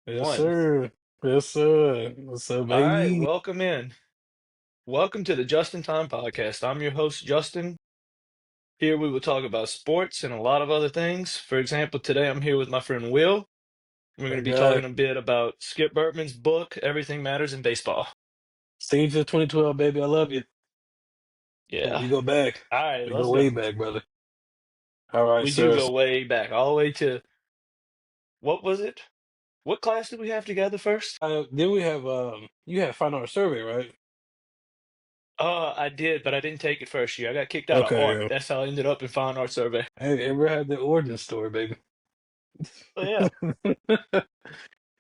Yes, One. sir. Yes, sir. What's up, All right, baby? welcome in. Welcome to the Just in Time podcast. I'm your host, Justin. Here we will talk about sports and a lot of other things. For example, today I'm here with my friend Will. We're going to That be talking guy. a bit about Skip Bertman's book, Everything Matters in Baseball. Stage of 2012, baby. I love you. Yeah. We go back. All right, We go let's way go. back, brother. All right, We do sir. go way back, all the way to what was it? What class did we have together first? Then we have you had Final Art Survey, right? I did, but I didn't take it first year. I got kicked out of Okay, art. yeah. That's how I ended up in fine art survey. Hey, ever had the origin story, baby? Oh yeah.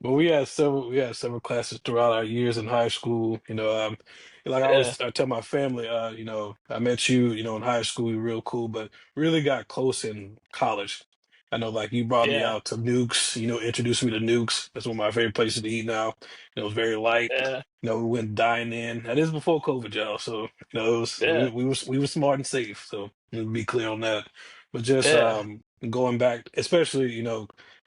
But we had several classes throughout our years in high school. Like Yeah. I tell my family, I met you, in high school, you were real cool, but really got close in college. I know, like you brought me Yeah. out to Nukes, introduced me to Nukes. That's one of my favorite places to eat now. It was very light. Yeah. We went dine in. That is before COVID, y'all. So, it was Yeah. we were smart and safe. So let me be clear on that. But just Yeah. going back, especially,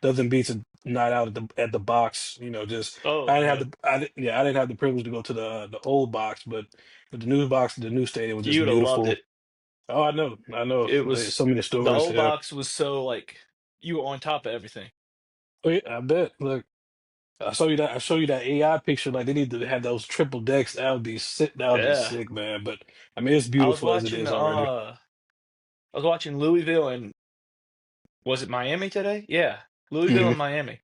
nothing beats a night out at the box. Just Oh I didn't have man, I didn't have the privilege to go to the old box, but the new box, the new stadium was just you'd have loved beautiful. it. Oh, I know. It There's was so many the stories. old Yeah. box was so like you were on top of everything. Oh, yeah, I bet. Look, I show you that AI picture. Like they need to have those triple decks. That would be sick. That would be Yeah. sick, man. But I mean, it's I was beautiful as it watching is already. I was watching Louisville and was it Miami today? Yeah. Louisville and Hmm. Miami.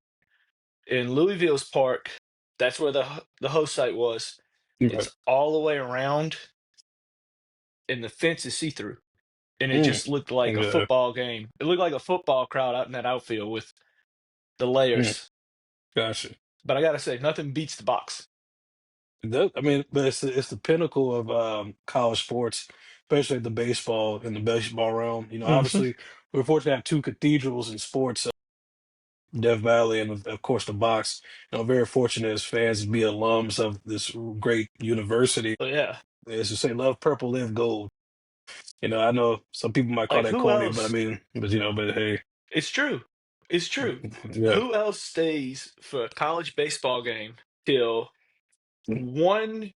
In Louisville's park, that's where the host site was. Right. It's all the way around and the fence is see-through. And it Mm. just looked like a Yeah. football game. It looked like a football crowd out in that outfield with the Mm. layers. Gotcha. But I gotta say, nothing beats the box. I mean, but it's the pinnacle of college sports, especially the baseball in the baseball realm. Hmm. Obviously, we're fortunate to have two cathedrals in sports, Death Valley and of course the box. Very fortunate as fans to be alums of this great university. So yeah. As to say, love purple, live gold. I know some people might call Like that who corny, but I else? mean, but hey, It's true. It's true. yeah. Who else stays for a college baseball game till one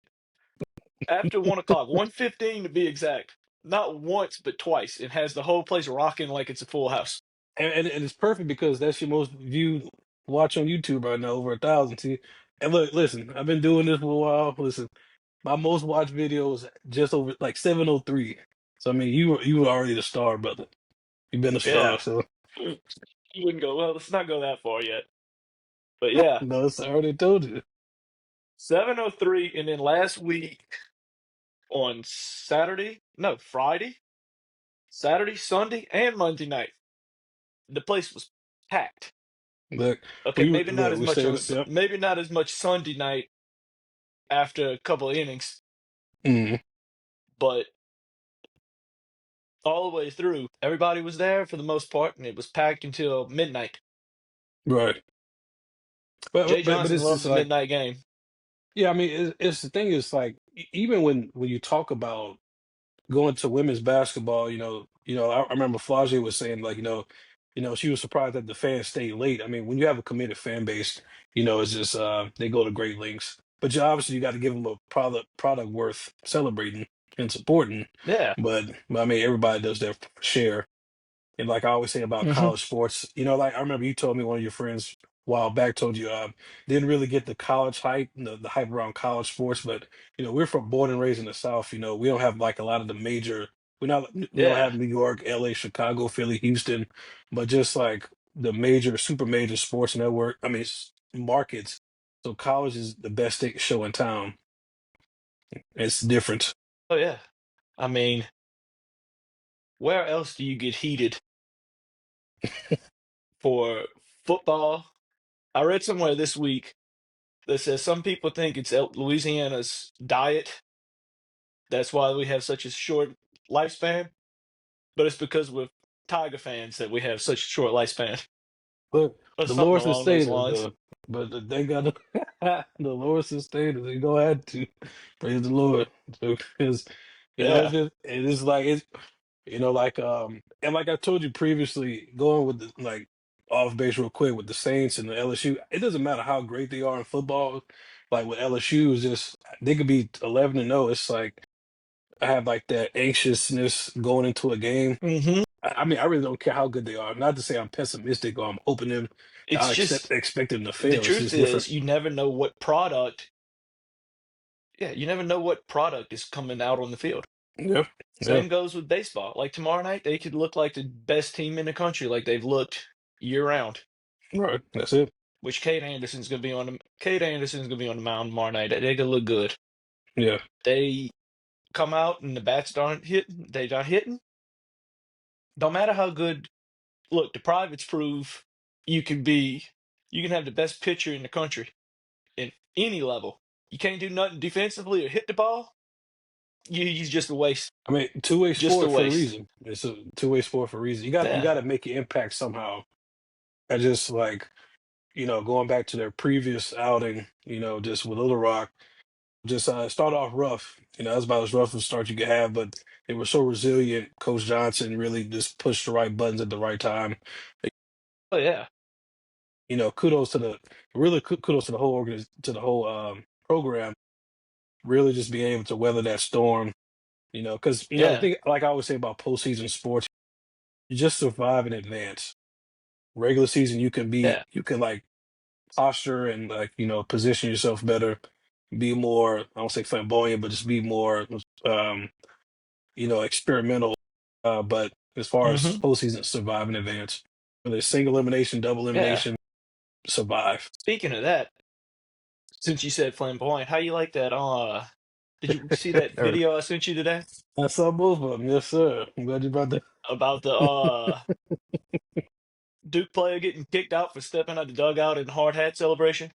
after 1 o'clock, 1:15 to be exact? Not once, but twice, and has the whole place rocking like it's a full house. And it's perfect because that's your most viewed watch on YouTube right now, over 1,000. See, and look, listen, I've been doing this for a while. Listen, my most watched video is just over like 703. So I mean, you were already the star, brother. You've been a star. Yeah. So You wouldn't go, well, let's not go that far yet. But yeah, no, I already told you. 7:03, and then last week on Saturday, no, Friday, Saturday, Sunday, and Monday night, the place was packed. Look, Okay, maybe not look, as we much on stayed. Yep. maybe not as much Sunday night after a couple of innings, Mhm. but all the way through, everybody was there for the most part, and it was packed until midnight. Right. Jay But Johnson it's loves just a like, midnight game. yeah, I mean, it's the thing is like even when you talk about going to women's basketball, I remember Flage was saying like, she was surprised that the fans stayed late. I mean, when you have a committed fan base, it's just they go to great lengths. But you got to give them a product worth celebrating and supporting. Yeah. But I mean, everybody does their share. And like I always say about Hmm. college sports, like I remember you told me one of your friends a while back told you didn't really get the college hype, the hype around college sports, but we're from born and raised in the South. We don't have like a lot of the major. We don't Yeah. have New York, LA, Chicago, Philly, Houston, but just like the major, super major sports network. I mean, markets. So college is the best show in town. It's different. Oh yeah. I mean, where else do you get heated for football? I read somewhere this week that says some people think it's Louisiana's diet. That's why we have such a short lifespan, but it's because we're Tiger fans that we have such a short lifespan, Look, or the something Lord along those sustained us, lines. though. But they got the Lord sustained us. They go ahead to praise the Lord. So, because Yeah. it is like it's like and like I told you previously, going with the like. off base real quick with the Saints and the LSU. It doesn't matter how great they are in football. Like with LSU, is just they could be 11-0. It's like I have like that anxiousness going into a game. Hmm. I mean, I really don't care how good they are. Not to say I'm pessimistic or I'm hoping them. It's I just expect them to the fail. It's truth just different. is you never know what product. Yeah, you never know what product is coming out on the field. Yeah, yeah, Same goes with baseball. Like tomorrow night, they could look like the best team in the country, like they've looked year round. right. That's it. Which Cade Anderson's gonna be on the mound tomorrow night. They could look good. Yeah. They come out and the bats aren't hitting. They not hitting. Don't matter how good. Look, the privates prove you can be. You can have the best pitcher in the country in any level. You can't do nothing defensively or hit the ball. You're just a waste. I mean, two-way Just a sport for a waste. reason. It's a two-way sport for a reason. You got Yeah. to make your impact somehow. I just like going back to their previous outing. Just with Little Rock, just start off rough. That's about as rough a start you could have, but they were so resilient. Coach Johnson really just pushed the right buttons at the right time. Oh yeah. Kudos to kudos to the whole to the whole program. Really, just being able to weather that storm. Because the Yeah. thing, like I always say about postseason sports, you just survive in advance. Regular season, Yeah. you can like posture and like position yourself better, be more. I don't say flamboyant, but just be more um, experimental. But as far as Hmm. postseason, survive in advance. Whether it's single elimination, double Yeah. elimination, survive. Speaking of that, since you said flamboyant, how you like that? Did you see that Or- video I sent you today I saw both of them. Yes, sir. I'm glad you brought that. about the Duke player getting kicked out for stepping out the dugout in hard hat celebration?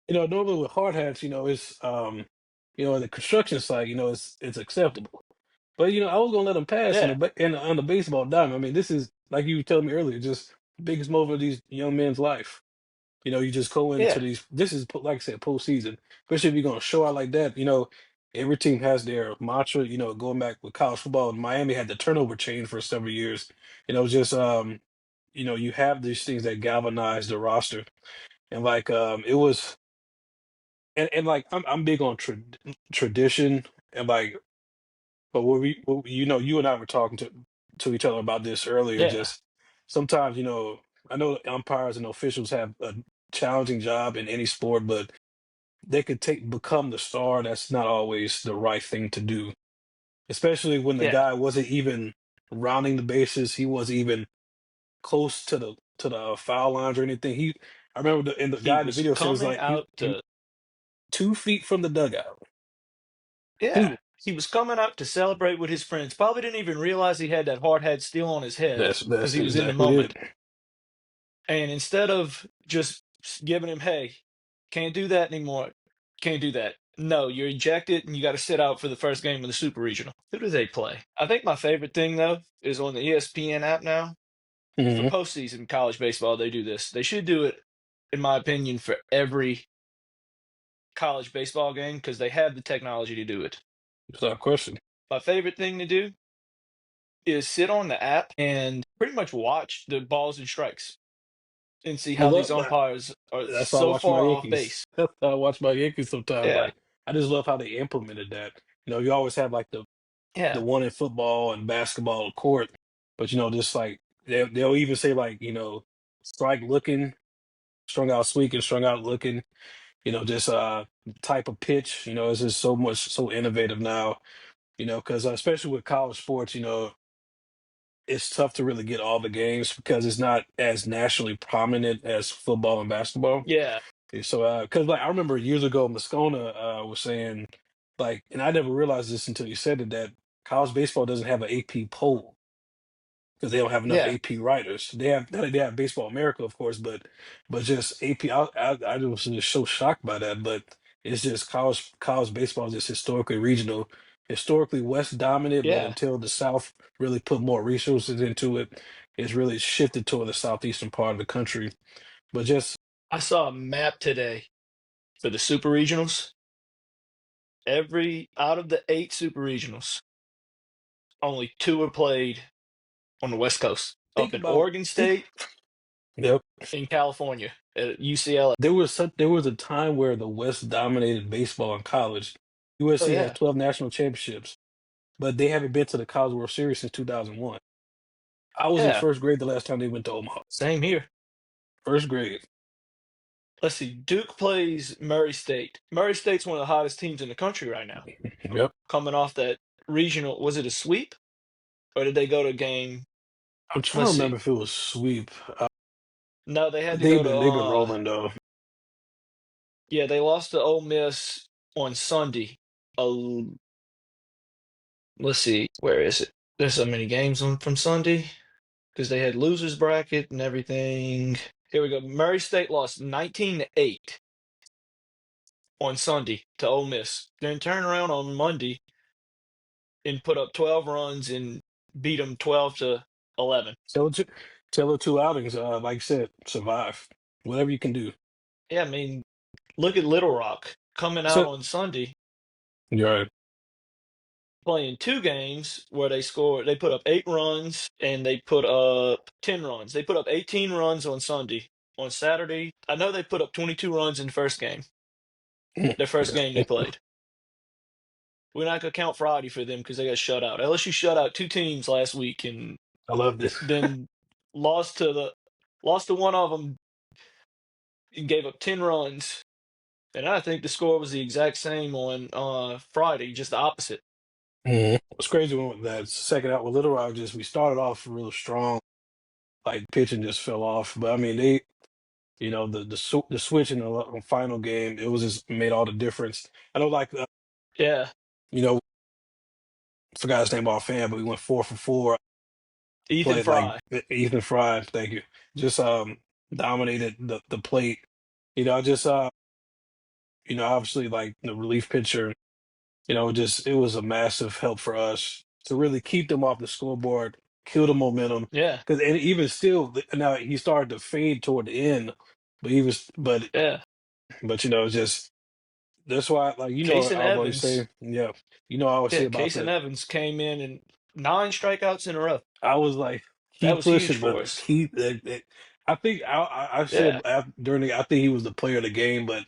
Normally with hard hats, it's in the construction site, it's acceptable. But I was gonna let them pass Yeah. on the baseball diamond. I mean, this is like you were telling me earlier, just the biggest moment of these young men's life. You just go into Yeah. these. This is like I said, postseason. Especially if you're gonna show out like that. Every team has their mantra. Going back with college football, Miami had the turnover chain for several years. Just you have these things that galvanize the roster, and like it was, and like I'm big on tradition, and like, but you and I were talking to each other about this earlier. Yeah. Just sometimes, I know umpires and officials have a challenging job in any sport, but they could become the star. That's not always the right thing to do, especially when the Yeah. guy wasn't even rounding the bases. He wasn't even close to the foul lines or anything. I remember the He guy in the was video said it was coming like out he to 2 feet from the dugout. Yeah. Two. He was coming out to celebrate with his friends. Probably didn't even realize he had that hard hat still on his head because That's he was in the exactly it. moment. And instead of just giving him, hey, can't do that anymore, can't do that. No, you're ejected and you got to sit out for the first game of the Super Regional. Who do they play? I think my favorite thing, though, is on the ESPN app now. For Hmm. postseason college baseball, they do this. They should do it, in my opinion, for every college baseball game because they have the technology to do it. Without question. My favorite thing to do is sit on the app and pretty much watch the balls and strikes and see I how these love. umpires are That's how I so watch my far off Yankees. base. That's how I watch my Yankees sometimes. Yeah, Like I just love how they implemented that. You always have like the yeah, one in football and basketball court, but just like they'll even say like strike looking, strung out sweet strung out looking. Just type of pitch. It's just so innovative now. Because especially with college sports, it's tough to really get all the games because it's not as nationally prominent as football and basketball. yeah, So, because like I remember years ago, Moscona was saying, like, and I never realized this until you said it, that college baseball doesn't have an AP poll because they don't have enough yeah. AP writers. They have Baseball America, of course, but just AP. I was just so shocked by that. But it's just college baseball is just historically regional, historically West dominant. But Yeah, until the South really put more resources into it, it's really shifted toward the southeastern part of the country. But just I saw a map today for the super regionals. Every out of the 8 super regionals, only 2 are played on the West Coast. think Up in about Oregon think State Yep. in California at UCLA. There was a time where the West dominated baseball in college. Oh USC has yeah, 12 national championships, but they haven't been to the College World Series since 2001. I was in yeah. first grade the last time they went to Omaha. Same here. First grade. Let's see. Duke plays Murray State. Murray State's one of the hottest teams in the country right now. Yep. Coming off that regional, was it a sweep or did they go to game? I'm trying to Let's remember see. if it was sweep. No, they had to go They've to. been rolling though. Yeah, they lost to Ole Miss on Sunday. Uh, let's see. Where is it? There's so many games on from Sunday because they had losers bracket and everything. Here we go. Murray State lost 19-8 on Sunday to Ole Miss. Then turn around on Monday and put up 12 runs and beat them 12-11. Tell it two, tell it two outings. Like I said, survive. Whatever you can do. Yeah, I mean, look at Little Rock coming out So on Sunday you're right. playing two games where they put up 8 runs and they put up 10 runs. They put up 18 runs on Sunday. On Saturday, I know they put up 22 runs in the first game, their first game they played. We're not going to count Friday for them because they got shut out. LSU shut out two teams last week and I love this. then lost to the lost to one of them and gave up 10 runs. And I think the score was the exact same on Friday, just the opposite. It's crazy when that second out with Little Rock. Just we started off real strong, like pitching just fell off. But I mean, they, the switch in the final game, it was just made all the difference. I know, like, Yeah, you know, forgot his name offhand, but we went 4 for 4. Ethan Played like Fry. Ethan Fry. Thank you. Just dominated the plate. I just obviously like the relief pitcher. Just it was a massive help for us to really keep them off the scoreboard, kill the momentum. Yeah, Because and even still, now he started to fade toward the end, but he was, yeah. but just that's why, like I Kason always Evans. say, yeah, I always say Yeah, about Kason the. Evans came in and 9 strikeouts in a row. I was like, That keep was huge pushing, for brother. us. I think I said Yeah, during I think he was the player of the game, but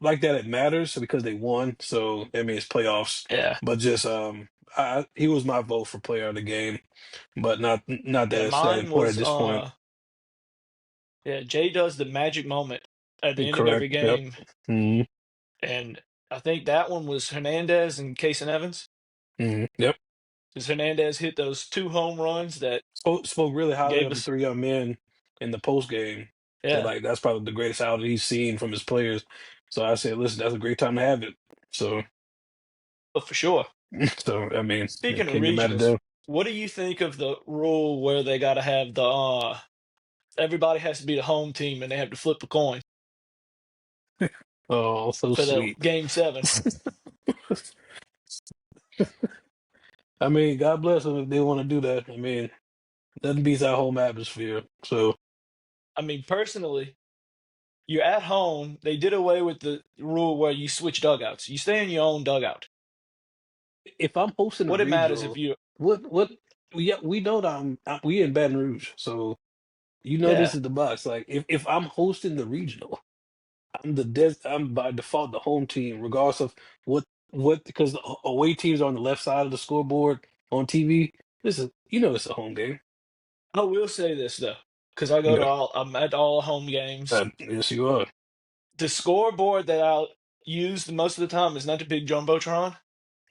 like that it matters because they won. So I mean it's playoffs, yeah, but just he was my vote for player of the game, but not that yeah. it's that Mine important was at this point. yeah. Jay does the magic moment at the end of every Correct. Yep. game, hmm and I think that one was Hernandez and Kason Evans. Yep. Because Hernandez hit those 2 home runs that Spoke really highly gave of the us. three young men in the post game. Said Yeah, like that's probably the greatest outing he's seen from his players. So I said, listen, that's a great time to have it. So but for sure. so I mean, Speaking of can't be mad at regionals, them. what do you think of the rule where they got to have the everybody has to be the home team and they have to flip a coin Oh, so for the sweet. game 7? I mean, God bless them if they want to do that. I mean, nothing beats our home atmosphere. So I mean, personally, you're at home. They did away with the rule where you switch dugouts. You stay in your own dugout. if I'm hosting a What it matters if regional, you, what we know that we in Baton Rouge, so this yeah, is the box. Like if I'm hosting the regional, I'm by default the home team, regardless of what because the away teams are on the left side of the scoreboard on TV. This is it's a home game. I will say this though, because Yeah, I'm at all home games. yes you are. The scoreboard that I'll use the most of the time is not the big jumbotron,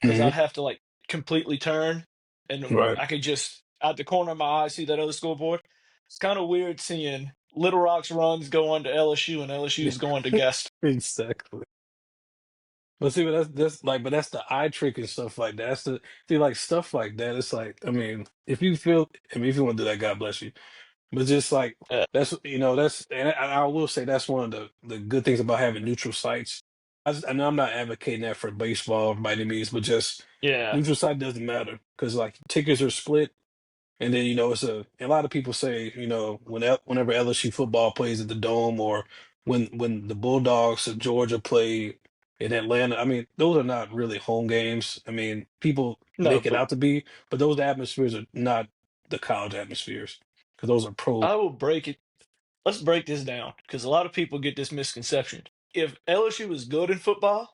because hmm I'd have to like completely turn, and Right. I could just out the corner of my eye see that other scoreboard. It's kind of weird seeing Little Rock's runs go on to LSU and LSU's going to guest. Exactly. But see, but but that's the eye trick and stuff like that. That's the see, like stuff like that. It's like, I mean, if you want to do that, God bless you. But just like Yeah, that's and I will say that's one of the good things about having neutral sites. I know I'm not advocating that for baseball by any means, but just yeah, neutral site doesn't matter because like tickets are split. And then a lot of people say whenever LSU football plays at the Dome or when the Bulldogs of Georgia play in Atlanta, I mean those are not really home games. I mean people no, make it but out to be, but those atmospheres are not the college atmospheres because those are pro. I will break it. let's break this down because a lot of people get this misconception. If LSU is good in football,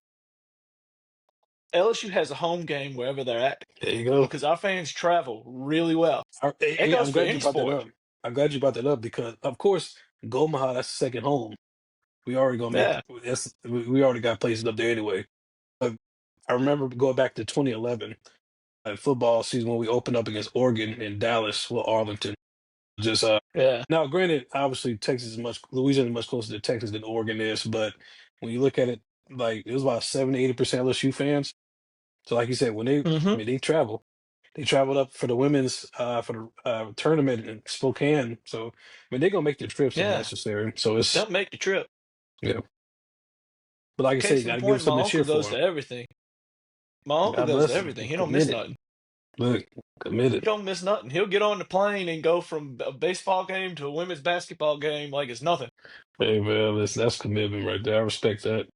LSU has a home game wherever they're at There you go. because our fans travel really well. That goes I'm for glad you any brought that sport. up. I'm glad you brought that up because, of course, Gomaha, that's the second home. We already gonna make Yeah. we already got places up there anyway. But I remember going back to 2011 football season when we opened up against Oregon in Dallas, well, Arlington. Just Yeah. now, granted, obviously Texas is Louisiana is much closer to Texas than Oregon is, but when you look at it, like it was about 70-80% LSU fans. So, like you said, I Hmm. mean, they travel. They traveled up for the women's for the tournament in Spokane. So, I mean, they're gonna make the trips if Yeah. necessary. So it's They'll make the trip. yeah. But like I said, Case you in got to give them point, my something to cheer uncle goes for. to everything. My uncle God goes to bless him. everything. He don't miss Committed. nothing. Look, He committed. don't miss nothing. He'll get on the plane and go from a baseball game to a women's basketball game like it's nothing. Hey man, that's commitment right there. I respect that.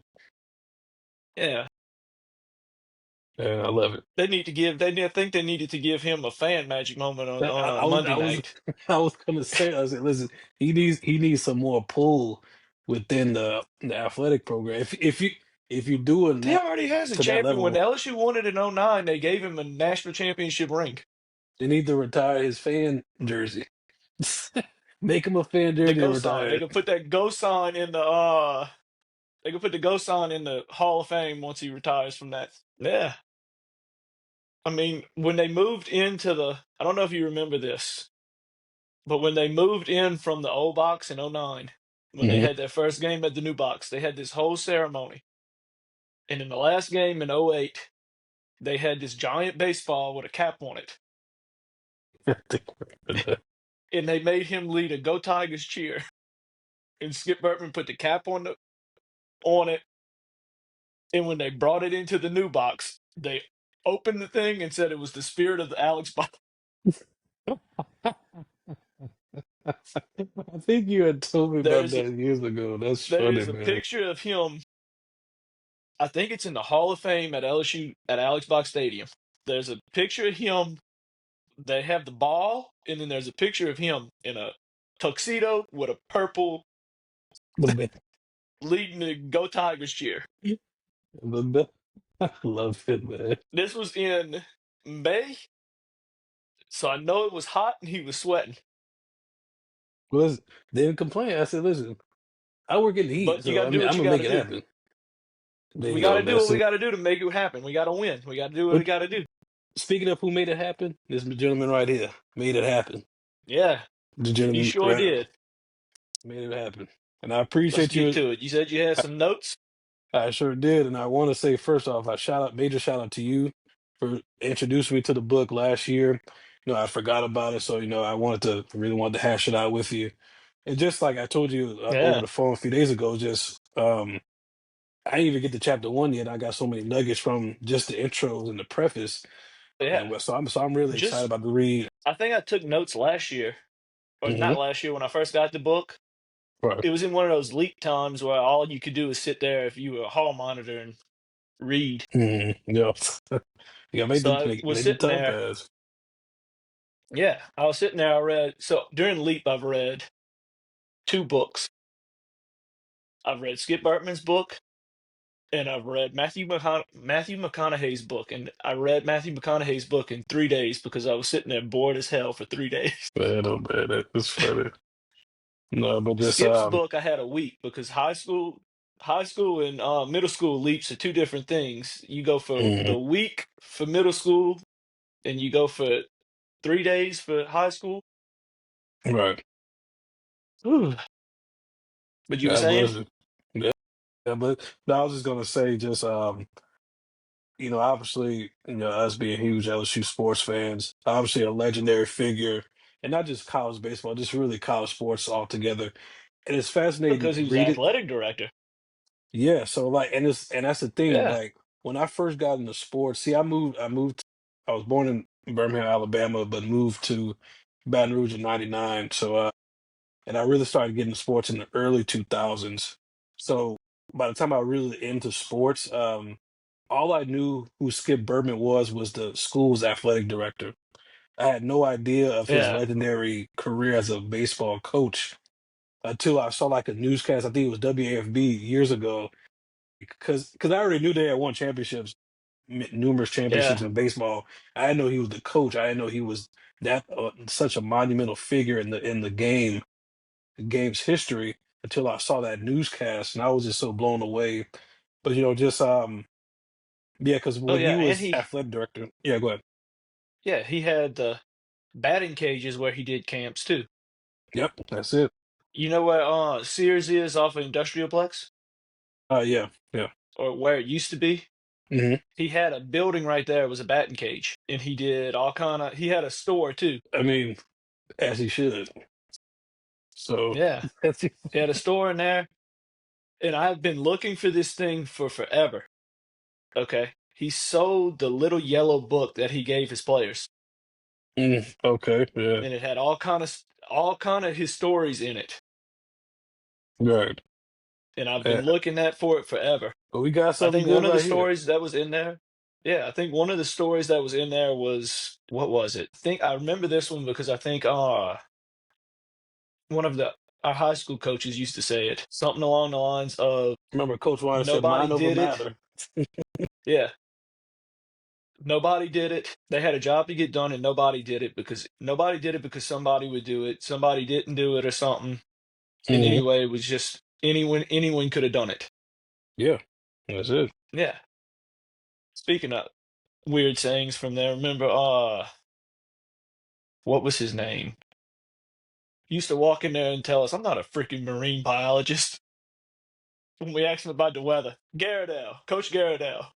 Yeah. And I love it. They need to give. I think they needed to give him a fan magic moment on I a was Monday I was night. I was gonna say I said listen he needs some more pull within the athletic program. If you're doing He that already has a to that champion. When level, LSU won it in '09, they gave him a national championship ring. they need to retire his fan jersey. Make him a fan The jersey and go sign. retire They it. could put that go sign in the they could put the go sign in the Hall of Fame once he retires from that. Yeah. I mean, when they moved into I don't know if you remember this, but when they moved in from the old box in '09, when they Mhm. had their first game at the new box, they had this whole ceremony. And in the last game in '08, they had this giant baseball with a cap on it. And they made him lead a Go Tigers cheer. And Skip Bertman put the cap on it. And when they brought it into the new box, they opened the thing and said it was the spirit of the Alex box. I think you had told me about There's that years ago. That's funny, there's a man. picture of him. I think it's in the Hall of Fame at LSU at Alex Box Stadium. There's a picture of him. They have the ball, and then there's a picture of him in a tuxedo with a purple But man, leading the Go Tigers cheer. I love it, man. This was in May, so I know it was hot and he was sweating. Well, listen, they didn't complain. I said, listen, I work in the heat, But you got so to do I'm what you gonna got make to it do. happen. There We you got go, to do man. what we See, got to do to make it happen. We got to win. We got to do what we but got to do. speaking of who made it happen, this gentleman right here made it happen. Yeah, The he gentleman sure right did. made it happen, and I Let's appreciate get you. to it. You said you had I, some notes. I sure did, and I want to say first off, major shout out to you for introducing me to the book last year. I forgot about it, so I really wanted to hash it out with you. And just like I told you over Yeah, the phone a few days ago, just I didn't even get to chapter one yet. I got so many nuggets from just the intros and the preface, yeah. and so I'm really excited Just, about the read. I think I took notes last year, or Hmm. not last year when I first got the book. Right. It was in one of those leap times where all you could do is sit there if you were a hall monitor and read. Yeah. Yeah. Make So the I make, was make the sitting time there. pass. Yeah, I was sitting there. I read. So during Leap, I've read two books. I've read Skip Bertman's book, and I've read Matthew McConaughey's book. And I read Matthew McConaughey's book in 3 days because I was sitting there bored as hell for 3 days. Man, oh man, that's funny. No, but just Skip's book, I had a week because high school and middle school leaps are two different things. You go for mhm, the week for middle school, and you go for 3 days for high school. right. Whew. But you were God saying? bless you. Yeah, yeah, but I was just gonna say, just obviously, us being huge LSU sports fans, obviously a legendary figure, and not just college baseball, just really college sports altogether. And it's fascinating Because he was reading. athletic director. Yeah, so like, and that's the thing. Yeah. Like when I first got into sports, see, I was born in Birmingham, Alabama, but moved to Baton Rouge in '99. So, and I really started getting into sports in the early 2000s. So by the time I was really into sports, all I knew who Skip Bertman was the school's athletic director. I had no idea of his Yeah. legendary career as a baseball coach. until I saw like a newscast. I think it was WAFB years ago, because I already knew they had won championships, numerous Yeah. championships in baseball. I didn't know he was the coach. I didn't know he was that such a monumental figure in the game's history until I saw that newscast, and I was just so blown away. But just yeah, because Oh when yeah, he and was he athletic director, yeah, go ahead. yeah, he had the batting cages where he did camps too. Yep, that's it. You know where Sears is off of Industrialplex, Yeah, yeah. or where it used to be? hmm He had a building right there, it was a batting cage, and he did all kind of. He had a store too. I mean, as he should. So Yeah, that's it. he had a store in there, and I've been looking for this thing for forever. Okay, he sold the little yellow book that he gave his players, Okay, yeah, and it had all kind of his stories in it, right. and I've been Yeah. looking at for it forever. But we got I something think good one of the right here. stories that was in there, yeah, I think one of the stories that was in there was what was it? I remember this one because I think one of the our high school coaches used to say it, something along the lines of Remember, Coach Warner said, nobody "Mind over did it. matter." Yeah, nobody did it. They had a job to get done and nobody did it because somebody would do it. Somebody didn't do it or something. And hmm anyway, it was just anyone could have done it. Yeah, that's it. Yeah. Speaking of weird sayings from there, remember what was his name? He used to walk in there and tell us, I'm not a freaking marine biologist. When we asked him about the weather. Coach Garridell.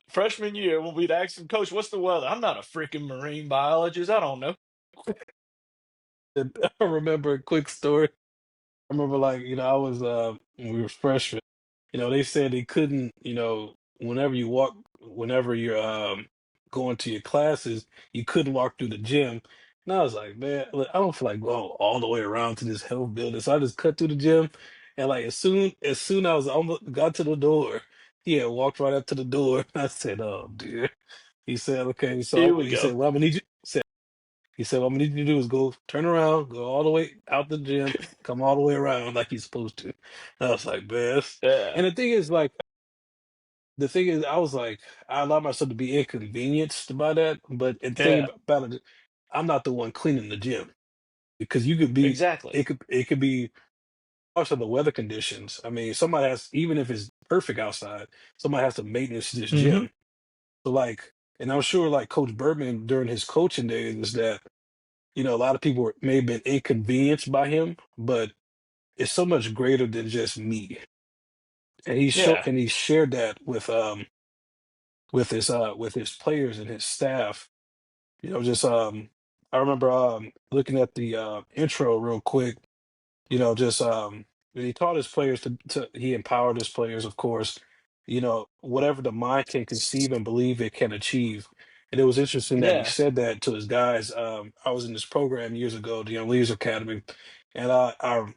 Freshman year, when we'd ask him, Coach, what's the weather? I'm not a freaking marine biologist. I don't know. I remember a quick story. I remember, like, I was when we were freshmen. They said they couldn't, whenever you're going to your classes, you couldn't walk through the gym. And I was like, man, look, I don't feel like going all the way around to this health building. So I just cut through the gym, and like as soon I was almost got to the door, he had walked right up to the door. I said, "Oh dear." He said, "Okay." Here So we he go. said, "Well, I'm gonna need you." He said, "What I'm gonna need you to do is go turn around, go all the way out the gym, come all the way around like you're supposed to." And I was like, "Man." Yeah. And the thing is, I was like, I allow myself to be inconvenienced by that. But the thing Yeah. about it, I'm not the one cleaning the gym, because you could be, Exactly. it could be also the weather conditions. I mean, somebody has, even if it's perfect outside, somebody has to maintenance this Hmm. gym. So like, and I'm sure like Coach Bertman during his coaching days is that, a lot of people may have been inconvenienced by him, but it's so much greater than just me. And Yeah. he shared that with his players and his staff. Just I remember looking at the intro real quick, just when he taught his players he empowered his players, of course, whatever the mind can conceive and believe it can achieve. And it was interesting that he Yeah. said that to his guys. I was in this program years ago, the Young Leaders Academy, and our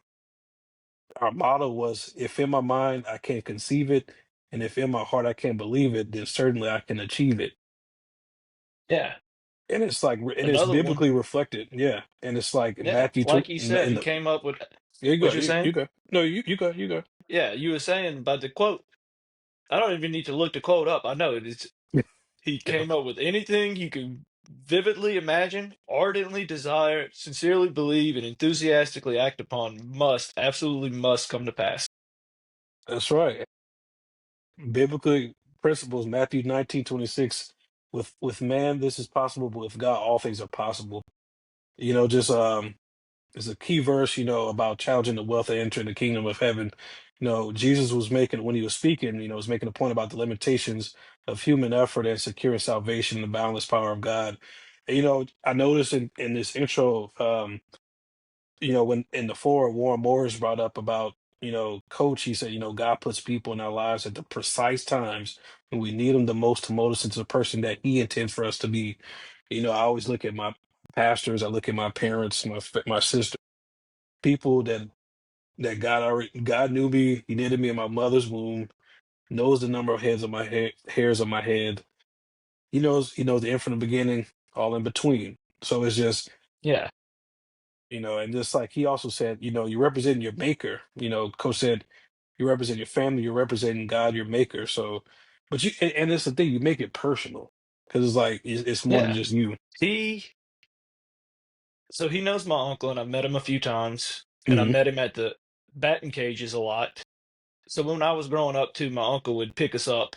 motto was, if in my mind I can't conceive it, and if in my heart I can't believe it, then certainly I can achieve it. Yeah. And it's like, and it's Another one. biblically reflected, yeah. And it's like in Yeah. Matthew Like you said, in he the came up with yeah, you what go, you're you saying? go. No, you go. Yeah, you were saying about the quote. I don't even need to look the quote up. I know it. He Yeah, came up with anything you could vividly imagine, ardently desire, sincerely believe, and enthusiastically act upon absolutely must come to pass. that's right. Biblically principles, Matthew 19:26. With man this is possible, but with God all things are possible. Just it's a key verse, about challenging the wealth of entering the kingdom of heaven. Jesus was making, when he was speaking, was making a point about the limitations of human effort and securing salvation and the boundless power of God. And, I noticed in this intro, when in the forward, Warren Morris brought up about, coach, he said, God puts people in our lives at the precise times when we need them the most to mold us into the person that he intends for us to be. I always look at my pastors, I look at my parents, my sister, people that God knew me. He knitted me in my mother's womb. Knows the number of hairs on my head. He knows the end from the beginning, all in between. So it's just Yeah. and just like he also said, you represent your maker. Coach said, you represent your family, you're representing God, your maker. So, but and it's the thing, you make it personal because it's like it's more than Yeah. just you. He so he knows my uncle, and I've met him a few times, and I Hmm. met him at the batting cages a lot. So when I was growing up too, my uncle would pick us up,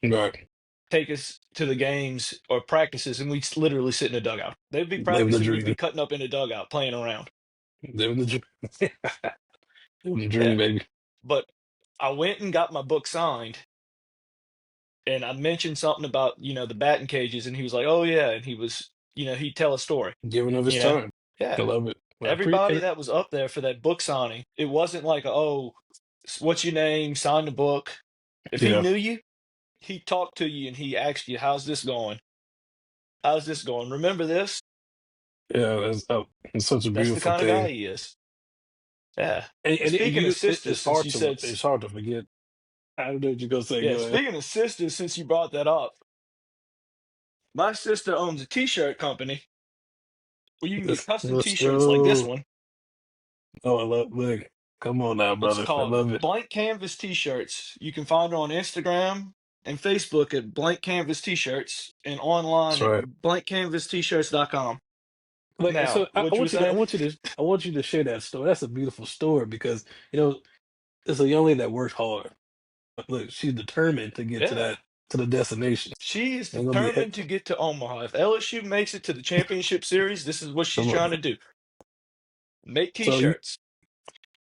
Right. take us to the games or practices, and we'd literally sit in a dugout. They'd be Living the practicing, we'd be dream. cutting up in a dugout playing around. Living the dream. Living the dream, Yeah. baby. But I went and got my book signed, and I mentioned something about, the batting cages, and he was like, "Oh yeah," and he'd tell a story, Giving of his you know. time. I Yeah. love it. Everybody that was up there for that book signing, it wasn't like, "Oh, what's your name? Sign the book." If he Yeah. knew you, he talked to you and he asked you, "How's this going? How's this going? Remember this?" Yeah. It's such a That's the beautiful kind of thing. guy he is. Yeah. And Speaking of it's sisters, since hard you to said, it's hard to forget. I don't know what you're gonna say. yeah, Go ahead. speaking of sisters, since you brought that up, my sister owns a t-shirt company where you can get custom Let's t-shirts like this go. one. Oh, I love look. Come on now, It's brother. I called love it. Blank Canvas T-shirts. You can find it on Instagram and Facebook at Blank Canvas T-shirts and online That's at right. blankcanvast-shirts.com. Like, Now, so I what you were want you to, saying? I want you to share that story. That's a beautiful story because you know it's a young lady that worked hard. Look, she's determined to get to Yeah. the destination. She is Ain't gonna be determined to get to Omaha. If LSU makes it to the championship series, this is what she's come on. trying to do. Make So T-shirts.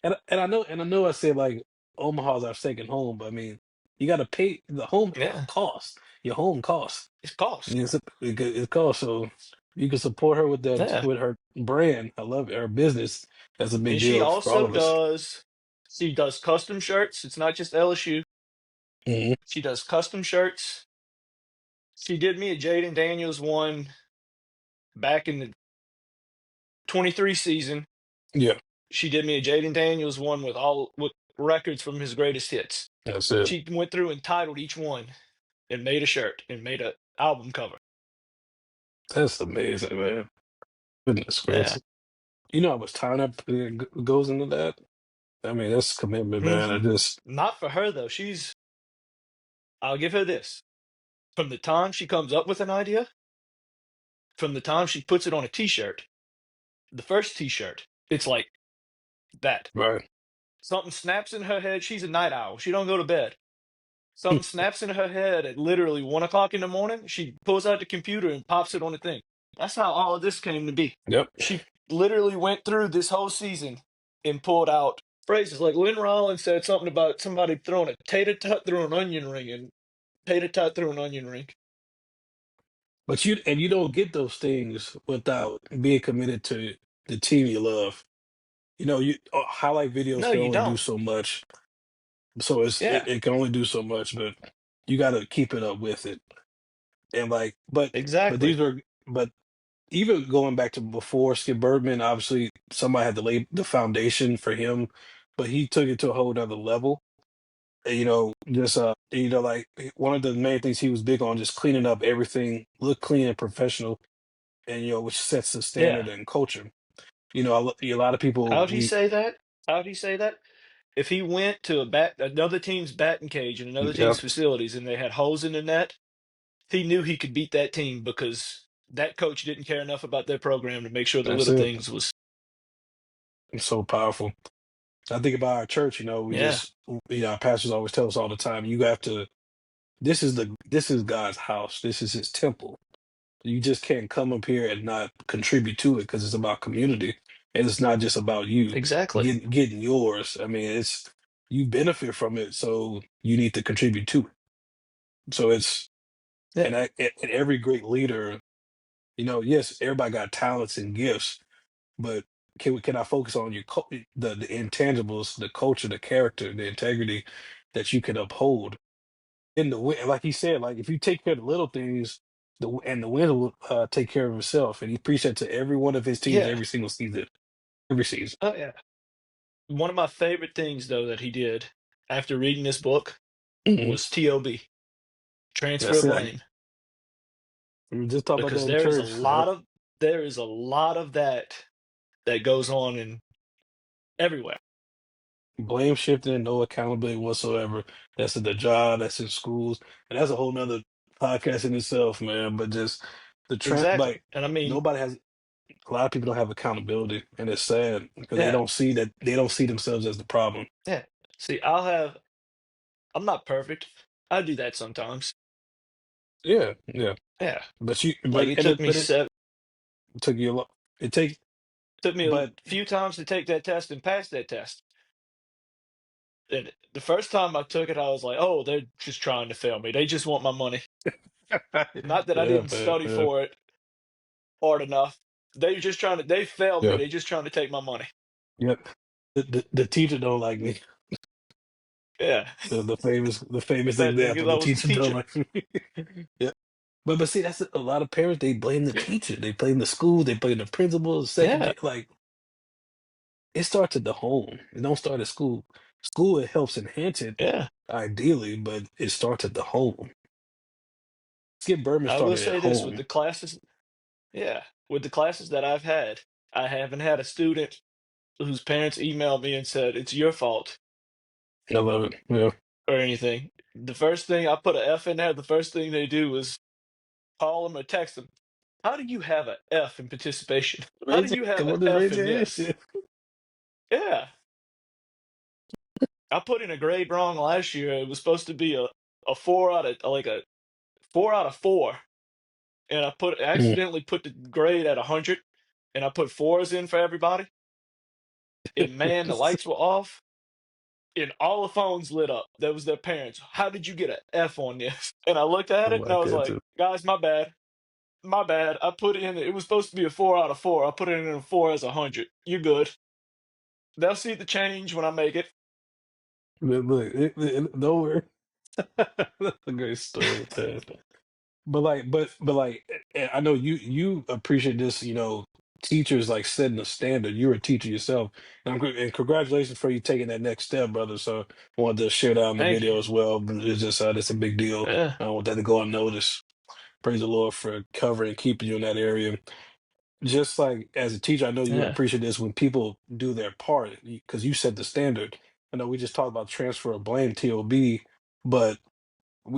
and I know I said like Omaha's our second home, but I mean you got to pay the home Yeah. cost. Your home costs. It's cost. It costs. So you can support her with that Yeah. with her brand. I love it. Her business. That's a big And she deal for all also of us. does custom shirts. It's not just LSU. Hmm. She does custom shirts. She did me a Jaden Daniels one back in the 23 season. Yeah, She did me a Jaden Daniels one with records from his greatest hits. that's it. She went through and titled each one and made a shirt and made a album cover. That's amazing, man. Goodness Yeah. gracious. You know how much time that goes into that? I mean, that's commitment, man. I Hmm. just Not for her though. I'll give her this. From the time she comes up with an idea, from the time she puts it on a t-shirt, the first t-shirt, it's like that. right. Something snaps in her head. She's a night owl. She don't go to bed. Something snaps in her head at literally 1 o'clock in the morning. She pulls out the computer and pops it on the thing. That's how all of this came to be. Yep. She literally went through this whole season and pulled out phrases like Lynn Rollins said something about somebody throwing a tater tot through an onion ring and tater tot through an onion ring. But you don't get those things without being committed to the team you love. You highlight videos No, can you only do don't. so much. So Yeah, it can only do so much, but you got to keep it up with it. And like, but exactly. but even going back to before Skip Bertman, obviously somebody had to lay the foundation for him, but he took it to a whole nother level. Just like one of the main things he was big on, just cleaning up everything, look clean and professional, and which sets the Yeah. standard and culture. A lot of people How'd he we say that? How'd he say that? If he went to another team's batting cage in another yeah, team's facilities and they had holes in the net, he knew he could beat that team because that coach didn't care enough about their program to make sure the that's little it. things was. It's so powerful. I think about our church. We Yeah, just our pastors always tell us all the time. You have to. This is God's house. This is His temple. You just can't come up here and not contribute to it because it's about community and it's not just about you exactly. getting yours. I mean, it's you benefit from it, so you need to contribute to it. So it's Yeah, and every great leader, yes, everybody got talents and gifts, but can I focus on the intangibles, the culture, the character, the integrity that you can uphold in the win? Like he said, like if you take care of the little things, the win will take care of himself. And he preached that to every one of his teams yeah. every single season, every season. Oh yeah. One of my favorite things though that he did after reading this book Hmm. was TOB, transfer That's it. blame, We were just talking about because that in church. there is a lot of that that goes on in everywhere. Blame shifting, no accountability whatsoever. That's at the job, that's in schools, and that's a whole nother podcast in itself, man. But just the trend, Exactly. like And I mean, nobody has. A lot of people don't have accountability, and it's sad because yeah, they don't see themselves as the problem. yeah. See, I'm not perfect. I do that sometimes. Yeah, yeah. Yeah. But you, Like but it took you a lot. It take, took me a but few times to take that test and pass that test. And the first time I took it, I was like, "Oh, they're just trying to fail me. They just want my money." Not that I yeah, didn't man, study yeah, for it hard enough. They failed me. yeah, They just trying to take my money. yep. The teacher don't like me. Yeah. The famous Sad thing is example. I The was the teacher don't teacher. like me. Yeah. But see, that's a lot of parents. They blame the teacher. They blame the school. They blame the principal, the Yeah. secretary. Like it starts at the home. It don't start at school. School it helps enhance it Yeah. ideally, but it starts at the home. Skip Bertman I will started at say this with home. the classes, yeah, with the classes that I've had, I haven't had a student whose parents emailed me and said, "It's your fault," I love it. Yeah. or anything. The first thing I put a F in there, the first thing they do is call them or text them. How do you have a F in participation? How do Raise it. you have Come a on, just F raise in your hand. this? Yeah. I put in a grade wrong last year. It was supposed to be a 4 out of 4. And I Mm. accidentally put the grade at 100 and I put fours in for everybody. And man, the lights were off and all the phones lit up. That was their parents. How did you get an F on this? And I looked at Oh it and my I was like, goodness. guys, my bad. My bad. I put in, it was supposed to be a 4 out of 4. I put it in a 4 as 100. You're good. They'll see the change when I make it. Look, don't worry. That's a great story, man. But like, I know you appreciate this. You know, teachers like setting a standard. You're a teacher yourself, and congratulations for you taking that next step, brother. So I wanted to share that on the Thank you. video as well. But it's just it's a big deal. Yeah. I don't want that to go unnoticed. Praise the Lord for covering, keeping you in that area. Just like as a teacher, I know you Yeah. appreciate this when people do their part because you set the standard. I know we just talked about transfer of blame, TOB, but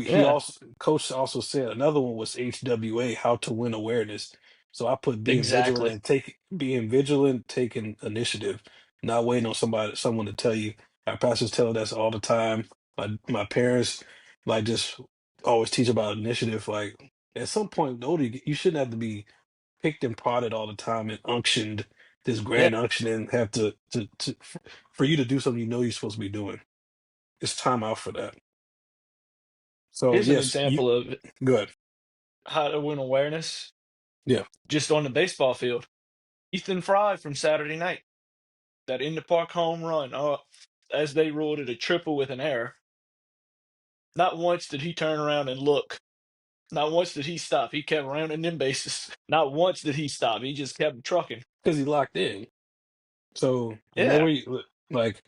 he Yeah. also coach also said another one was HWA, how to win awareness. So I put Exactly. being vigilant, taking initiative, not waiting on someone to tell you. Our pastors tell us all the time. My parents like just always teach about initiative. Like at some point, no, you shouldn't have to be picked and prodded all the time and unctioned, this Yeah. grand unction, and have for you to do something you know you're supposed to be doing. It's time out for that. So Here's an yes, you example of good. how to win awareness Yeah, just on the baseball field. Ethan Fry from Saturday night, that in the park home run, as they ruled it a triple with an error. Not once did he turn around and look. Not once did he stop. He kept rounding them bases. Not once did he stop. He just kept trucking. because he locked in. So whenever Yeah, you like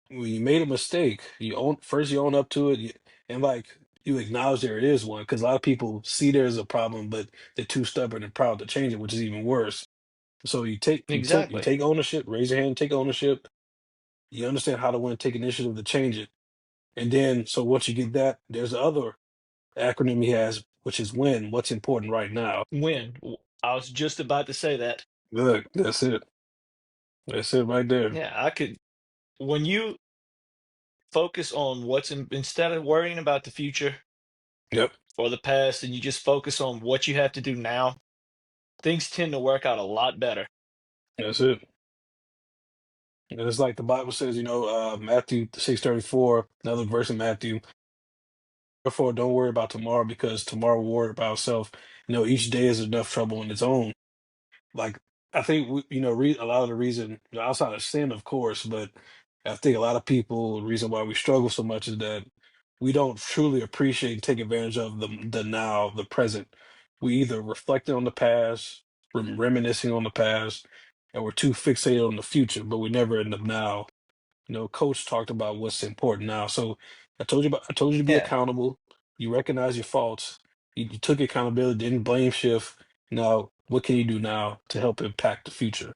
when you made a mistake, you own up to it, and like you acknowledge there is one. Because a lot of people see there's a problem, but they're too stubborn and proud to change it, which is even worse. So you exactly. take ownership, raise your hand, take ownership. You understand how to win, take initiative to change it, and then so once you get that, there's the other acronym he has, which is win. What's important right now? Win. I was just about to say that. Good. That's it. That's it right there. Yeah, I could. When you focus on instead of worrying about the future Yep. or the past, and you just focus on what you have to do now, things tend to work out a lot better. That's it. And it's like the Bible says, Matthew 6:34, another verse in Matthew. Therefore, don't worry about tomorrow because tomorrow will worry about itself. Each day is enough trouble in its own. Like I think a lot of the reason outside of sin, of course, but I think a lot of people the reason why we struggle so much is that we don't truly appreciate and take advantage of the now, the present. We either reflecting on the past, reminiscing on the past, and we're too fixated on the future, but we never in the now. Coach talked about what's important now. So I told you to be Yeah. accountable. You recognize your faults. You took accountability, didn't blame shift. Now, what can you do now to help impact the future?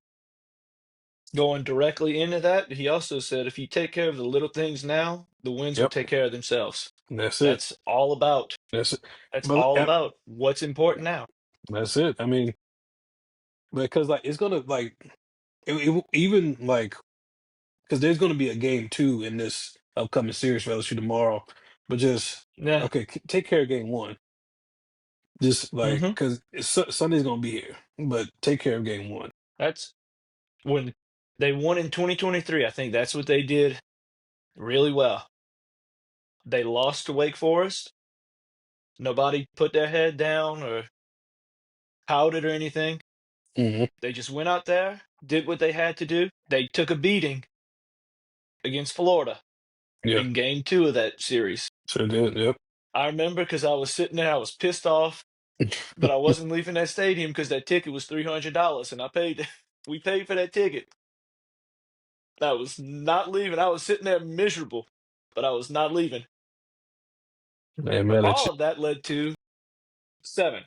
Going directly into that, he also said if you take care of the little things now, the wins will Yep. take care of themselves. That's it. That's all about That's it. that's But all about what's important now. that's it. I mean, because like it's gonna like even like because there's gonna be a game two in this upcoming series for LSU tomorrow. But just Yeah. okay, take care of game one. Just like Hmm. because Sunday's gonna be here, but take care of game one. That's when they won in 2023. I think that's what they did really well. They lost to Wake Forest. Nobody put their head down or pouted or anything. Hmm. They just went out there, did what they had to do. They took a beating against Florida Yeah, in game two of that series. sure did. Yep. I remember because I was sitting there, I was pissed off, but I wasn't leaving that stadium because that ticket was $300 and I paid, we paid for that ticket. I was not leaving. I was sitting there miserable, but I was not leaving. Hey man, All of that led to seven.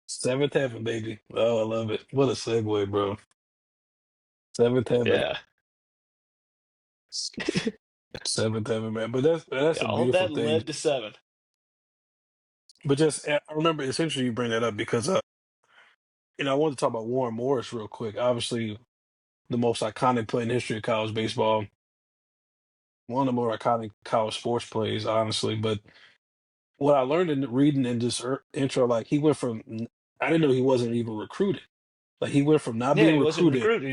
seventh heaven, baby. Oh, I love it. What a segue, bro. Seventh heaven. Yeah. Seventh heaven, man. But that's Yeah, a all of beautiful that thing. led to seven. But just I remember it's interesting you bring that up because I wanted to talk about Warren Morris real quick. Obviously, the most iconic play in the history of college baseball. One of the more iconic college sports plays, honestly. But what I learned in reading in this intro, like he went from I didn't know he wasn't even recruited. Like he went from not Yeah, being he wasn't recruited. recruited.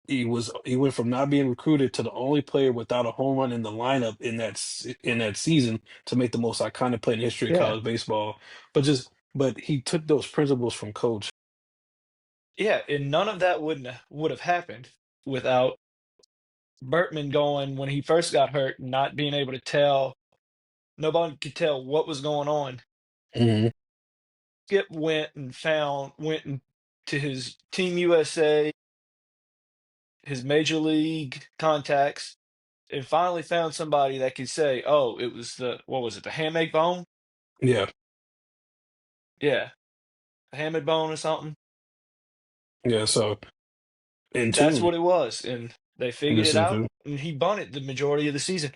He was, He went from not being recruited to the only player without a home run in the lineup in that season to make the most iconic play in the history of yeah. college baseball. But he took those principles from coach. Yeah, and none of that would have happened without Bertman going when he first got hurt, not being able to tell. Nobody could tell what was going on. Hmm. Skip went to his Team USA, his major league contacts, and finally found somebody that could say, "Oh, it was the what was it, the hamate bone? Yeah, Yeah, the hamate bone or something." yeah. So in That's tune, what it was, and they figured just it in out, tune. and he bunted the majority of the season.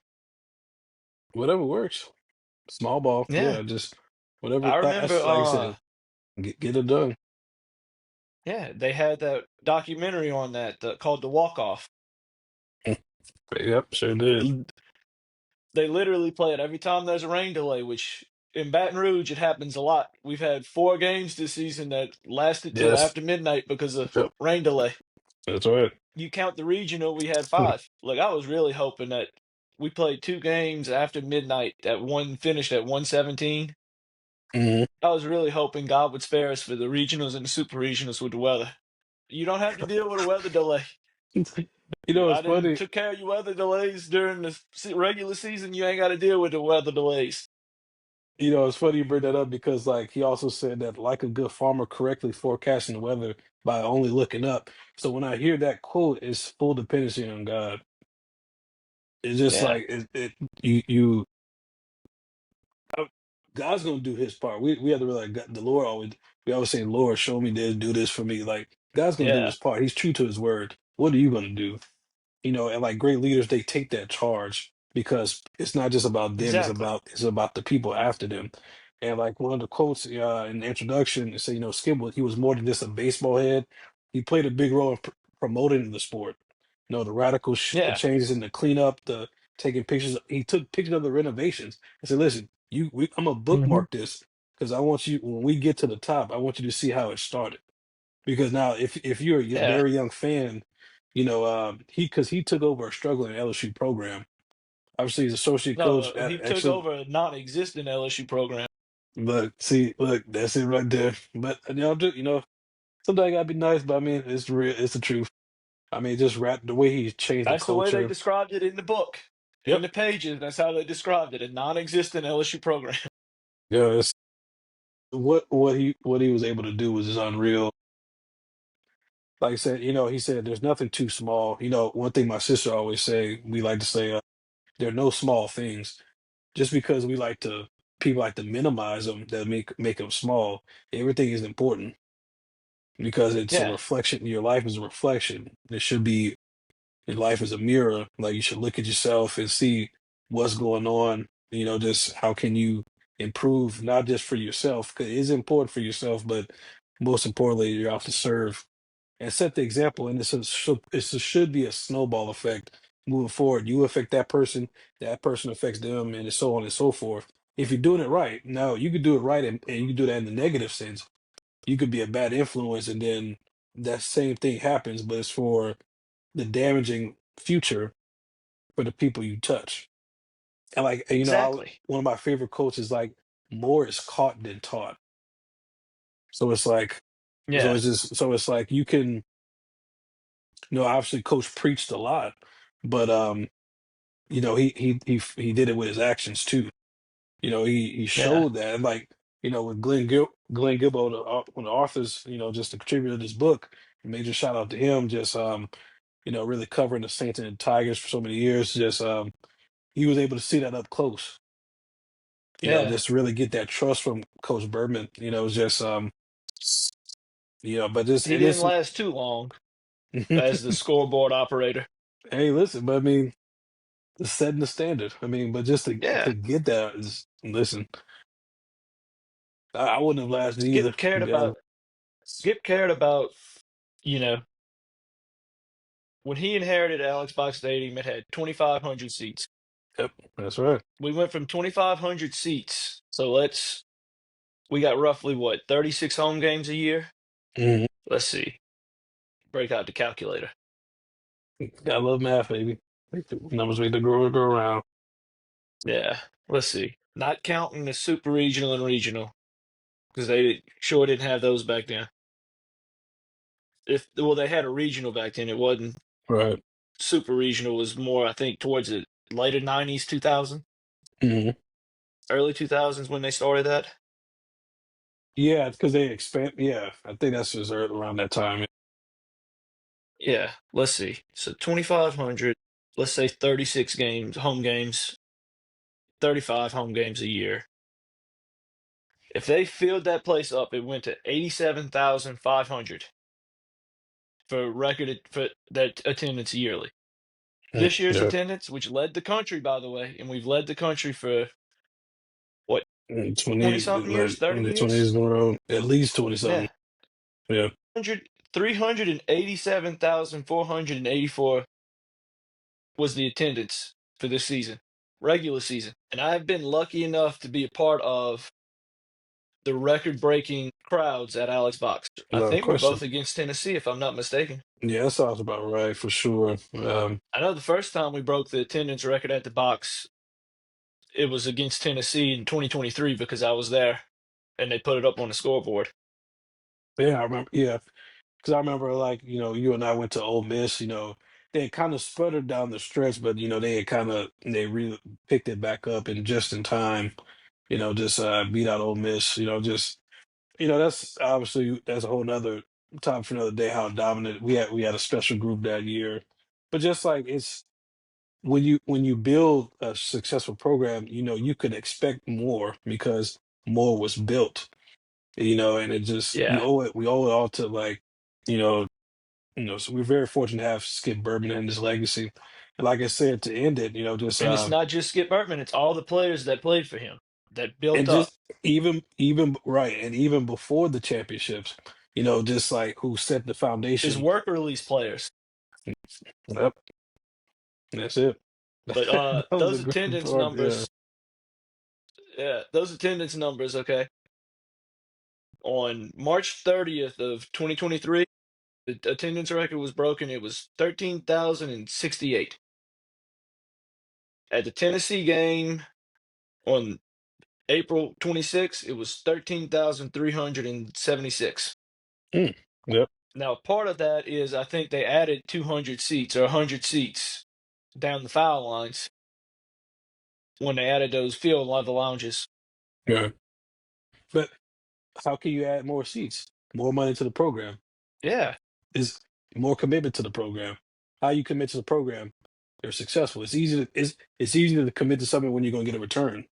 Whatever works. Small ball, Yeah, yeah. Just whatever. I remember. That's like I said, get it done. Yeah, they had that documentary on that called "The Walk Off." Yep, sure did. They literally play it every time there's a rain delay, which in Baton Rouge it happens a lot. We've had 4 games this season that lasted till Yes. after midnight because of Yep. rain delay. That's right. You count the regional, we had 5. Like I was really hoping that we played 2 games after midnight. That one finished at 117. Hmm. I was really hoping God would spare us for the regionals and the super regionals with the weather. You don't have to deal with a weather delay. You know, it's I didn't funny. took care of your weather delays during the regular season. You ain't got to deal with the weather delays. You know, it's funny you bring that up because, like, he also said that, like a good farmer, correctly forecasting the weather by only looking up. So when I hear that quote, it's full dependency on God. It's just Yeah, like you uh, God's gonna do His part. We have to realize the Lord always. We always say, "Lord, show me this, do this for me." Like God's gonna do yeah, His part. He's true to His word. What are you gonna do? And like great leaders, they take that charge because it's not just about them, exactly. it's about the people after them. And like one of the quotes in the introduction, it said, Skip he was more than just a baseball head. He played a big role in promoting the sport. The radical Yeah, changes in the cleanup, the taking pictures. He took pictures of the renovations and said, "Listen, I'm gonna hmm, bookmark this because I want you when we get to the top, I want you to see how it started." Because now, if you're a yeah. very young fan, he took over a struggling LSU program. Obviously, he's associate coach. No, he took Actually, over a non-existent LSU program. look, that's it right there. But sometimes I gotta be nice, but I mean, it's real. It's the truth. I mean, just rap the way he changed the That's the way they culture. described it in the book, in Yep. the pages. That's how they described it—a non-existent LSU program. Yeah. It's what he was able to do was just unreal. Like I said, he said there's nothing too small. One thing my sister always say, we like to say, there are no small things. Just because people like to minimize them that make them small. Everything is important. because it's a Yeah, reflection. Your life is a reflection. It should be your life is a mirror. Like you should look at yourself and see what's going on. Just how can you improve, not just for yourself, because it is important for yourself, but most importantly, you're out to serve and set the example. And should be a snowball effect moving forward. You affect that person affects them, and so on and so forth. If you're doing it right, now you could do it right, and you can do that in the negative sense. You could be a bad influence, and then that same thing happens, but it's for the damaging future for the people you touch. And exactly. one of my favorite quotes is like, "More is caught than taught." So it's like, Yeah, so it's like you can, obviously, Coach preached a lot, but he did it with his actions too. He yeah, showed that, and like, with Glenn Gilbo, one of the authors, just a contributor to this book. Major shout out to him. Just really covering the Saints and the Tigers for so many years. Just he was able to see that up close. yeah. Just really get that trust from Coach Bergman. It's just but just He and didn't this. last too long as the scoreboard operator. Hey, listen, but I mean, it's setting the standard. I mean, but just to Yeah, get that is, listen. I wouldn't have lasted either. Skip cared Yeah, about Skip cared about, you know, when he inherited Alex Box Stadium, it had 2,500 seats. yep, that's right. We went from 2,500 seats. So we got roughly what, 36 home games a year? Hmm. Let's see. Break out the calculator. Gotta love math, baby. Numbers make the grow go around. Yeah, let's see. Not counting the super regional and regional, because they sure didn't have those back then. Well, they had a regional back then. It wasn't Right. super regional. Was more, I think, towards the later '90s, 2000, Hmm. early 2000s when they started that. Yeah, because they expand. Yeah, I think that's just around that time. Yeah, let's see. So 2,500. Let's say 36 games, home games, 35 home games a year. If they filled that place up, it went to 87,500 for record for that attendance yearly. Mm, This year's yeah, attendance, which led the country, by the way, and we've led the country for what, 20 20, something years, like 30 in the 20 years? years in a row, at least 20 something. Yeah. Yeah, 387,484 was the attendance for this season, regular season. And I've been lucky enough to be a part of the record breaking crowds at Alex Box. I without think we're question. both against Tennessee, if I'm not mistaken. Yeah, that sounds about right for sure. I know the first time we broke the attendance record at the box, it was against Tennessee in 2023 because I was there and they put it up on the scoreboard. Yeah, I remember. Yeah, because I remember, like, you and I went to Ole Miss. They had kind of sputtered down the stretch, but they really picked it back up and just in time. Just beat out Ole Miss. Just that's a whole nother topic for another day. How dominant we had a special group that year, but just like it's when you build a successful program, you could expect more because more was built. And it just Yeah. we owe it all to, like, you know so we're very fortunate to have Skip Bertman and his legacy. And like I said, to end it, just And it's not just Skip Bertman, it's all the players that played for him that built and up. just even right, and even before the championships, just like who set the His foundation. work release players. Yep, that's it. But That was a great part. Yeah. those attendance numbers, okay. On March 30th of 2023, the attendance record was broken. It was 13,068. At the Tennessee game on April 26th, it was 13,376. Mm. Yep. Now, part of that is I think they added 200 seats or 100 seats down the foul lines when they added those field level lounges. Yeah. But how can you add more seats, more money to the program? Yeah, Is more commitment to the program. How you commit to the program, they're successful. It's easy to commit to something when you're going to get a return.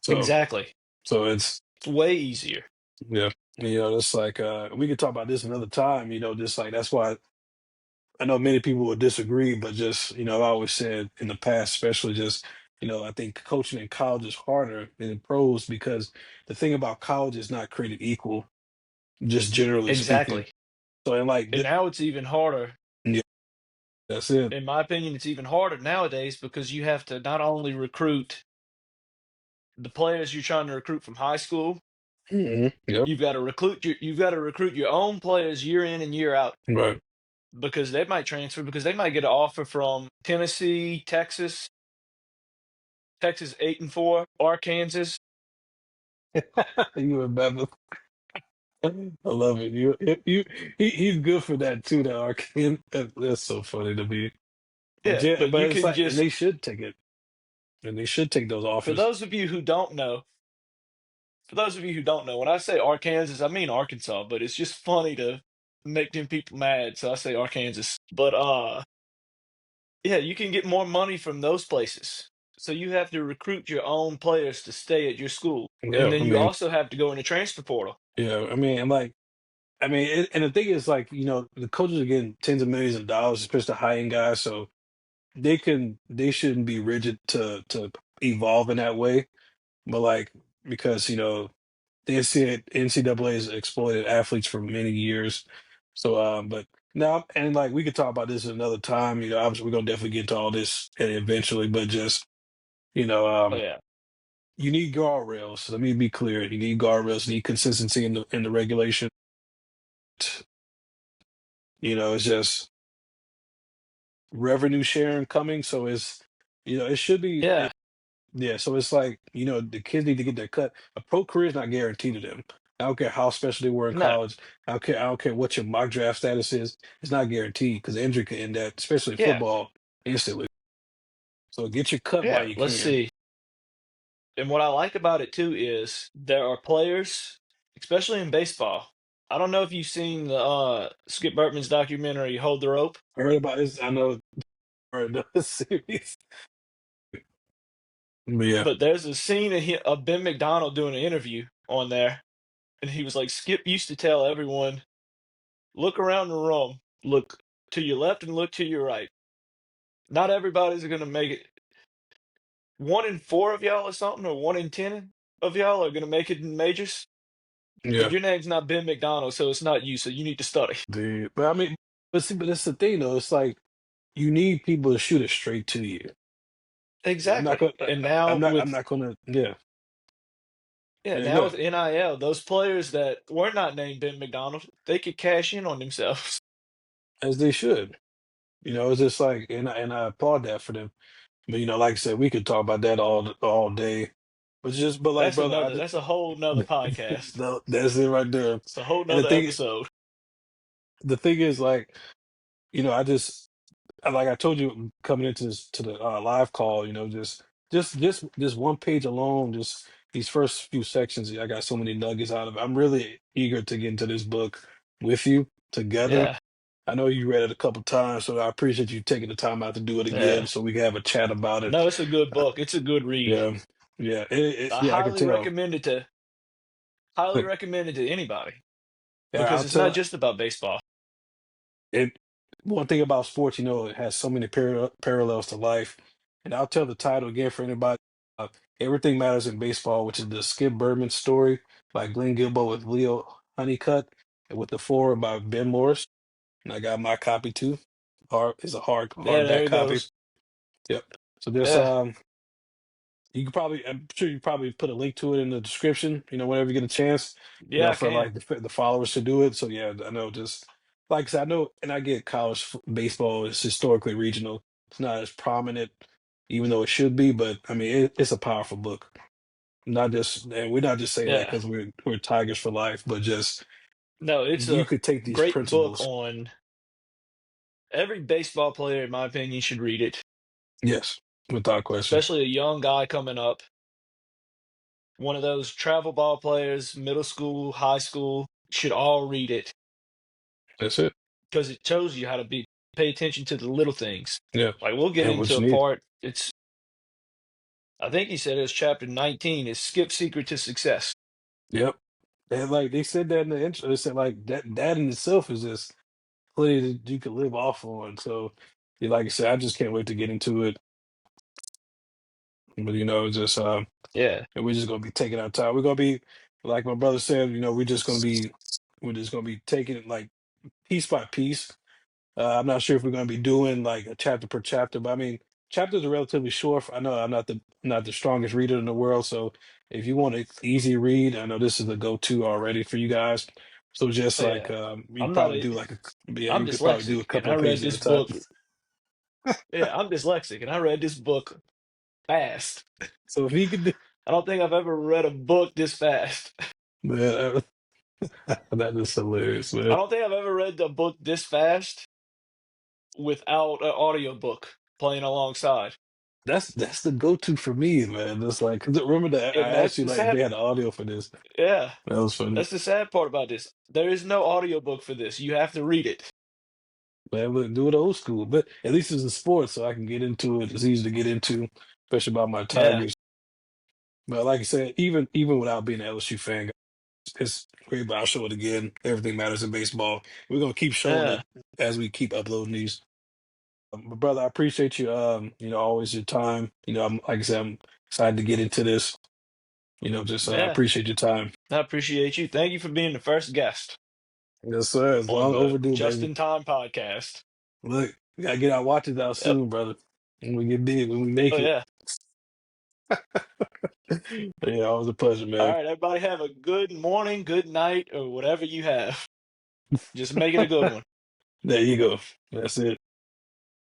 So exactly. so it's It's way easier. yeah. It's like we could talk about this another time. Just like that's why I know many people would disagree, but just I always said in the past, especially just I think coaching in college is harder than in pros because the thing about college is not created equal, just generally speaking. Exactly. So and like And now it's even harder. yeah, that's it. In my opinion, it's even harder nowadays because you have to not only recruit the players you're trying to recruit from high school, Yep. you've got to recruit your own players year in and year out Right. because they might transfer because they might get an offer from Tennessee, Texas 8-4, Arkansas. You remember? I love it. He's good for that too. That Arkin. That's so funny to me. But Yeah, yeah, but but you it's can like, and just they should take it, and they should take those for offers. those of you who don't know, for those of you who don't know, when I say Arkansas, I mean Arkansas, but it's just funny to make them people mad, so I say Arkansas. But yeah, you can get more money from those places. So you have to recruit your own players to stay at your school. And Yeah, then I you mean, also have to go in the transfer portal. yeah, I mean, and like, and the thing is, like, the coaches are getting tens of millions of dollars, especially the high end guys, so they shouldn't be rigid to evolve in that way. But like, because the NCAA has exploited athletes for many years. So, but now, and like we could talk about this another time. Obviously, we're gonna definitely get into all this eventually. But just you know, Oh um, yeah. you need guardrails. Let me be clear. You need guardrails. You need consistency in the regulation. It's just revenue sharing coming. So it should be. Yeah. Yeah, so it's like, the kids need to get their cut. A pro career is not guaranteed to them. I don't care how special they were in No. college. I don't care what your mock draft status is. It's not guaranteed because injury can end that, especially in Yeah. football, instantly. So get your cut while Yeah. you Let's can. see. And what I like about it too is there are players, especially in baseball. I don't know if you've seen the Skip Bertman's documentary Hold the Rope, I heard about this. I know I heard the series. But yeah, but there's a scene of Ben McDonald doing an interview on there, and he was like, Skip used to tell everyone, look around the room, look to your left and look to your right. Not everybody's gonna make it. 1 in 4 of y'all or something, or 1 in 10 of y'all are gonna make it in majors. yeah. And your name's not Ben McDonald, so it's not you. So you need to study. Dude. But I mean, but see, but that's the thing though. It's like you need people to shoot it straight to you. I'm not Exactly. gonna. And now I'm with not gonna. Yeah. yeah, Yeah. now Good. with NIL, those players that were not named Ben McDonald, they could cash in on themselves. As they should. It's just like, and I applaud that for them. But like I said, we could talk about that all day. But like, brother, That's a whole nother podcast. no, that's it right there. It's a whole And the nother thing, episode. the thing is, like, I just like I told you coming into this to the live call, just one page alone, just these first few sections, I got so many nuggets out of it. I'm really eager to get into this book with you together. Yeah, I know you read it a couple times, so I appreciate you taking the time out to do it again, yeah. so we can have a chat about it. No, it's a good book. It's a good read. Yeah, yeah, I yeah. I can tell. highly recommend it to anybody Yeah, because I'll it's not tell just about baseball. it. One thing about sports, it has so many parallels to life, and I'll tell the title again for anybody. Uh, Everything Matters in Baseball, which is the Skip Bertman Story by Glenn Gilbo with Leo Honeycutt, and with the foreword by Ben Morris. And I got my copy too. It's a Yeah, there hardback it copy. goes. Yep. So there's Yeah, You could probably, I'm sure you probably put a link to it in the description, whenever you get a chance, yeah, I for can. like the followers to do it. So yeah, I know just like I said, I know, and I get baseball is historically regional. It's not as prominent, even though it should be, but I mean, it's a powerful book. Not just, and we're not just saying that Yeah. because we're Tigers for life, but just No, it's you a could take these great book principles. on every baseball player, in my opinion, should read it, Yes, without question. especially a young guy coming up. One of those travel ball players, middle school, high school, should all read it That's it. because it shows you how to pay attention to the little things. Yeah, Like we'll get and what into a you need. part. I think he said it's chapter 19 is Skip Secret to Success. Yep. And like they said that in the intro, they said like that in itself is just plenty that you could live off on. So, yeah, like I said, I just can't wait to get into it. But just Yeah, and we're just gonna be taking our time. We're gonna be like my brother said. We're just gonna be taking it like piece by piece. I'm not sure if we're going to be doing like a chapter per chapter, but I mean, chapters are relatively short. I know I'm not the strongest reader in the world, so if you want an easy read, I know this is the go-to already for you guys. So just oh like yeah. you I'm not probably a. do like yeah, I'm you could probably do dyslexic, a and couple I of read pages this at a time. book. Yeah, I'm dyslexic, and I read this book fast. So if he could do, I don't think I've ever read a book this fast. man, that is hilarious, I man. don't think I've ever read a book this fast without an audiobook playing alongside. That's the go-to for me, man. It's like 'cause remember that I And asked that's you the like if sad. they had audio for this. Yeah, That was funny. that's the sad part about this. There is no audiobook for this. You have to read it. Man, look, do it old school, but at least it's a sport, so I can get into it. It's easy to get into, especially about my Yeah, Tigers. But like I said, even without being an LSU fan, it's great. But I'll show it again. Everything matters in baseball. We're gonna keep showing yeah, it as we keep uploading these. But brother, I appreciate you. Always your time. I'm like I said, I'm excited to get into this. Just yeah. appreciate your time. I appreciate you. Thank you for being the first guest Yes, sir. It's on long the overdue, Just baby. in Time podcast. Look, we gotta get our watches out Yep. soon, brother. When we get big, when we make Oh it. yeah. Yeah, always a pleasure, All man. right, everybody have a good morning, good night, or whatever you have. Just make it a good one. There you go. That's it.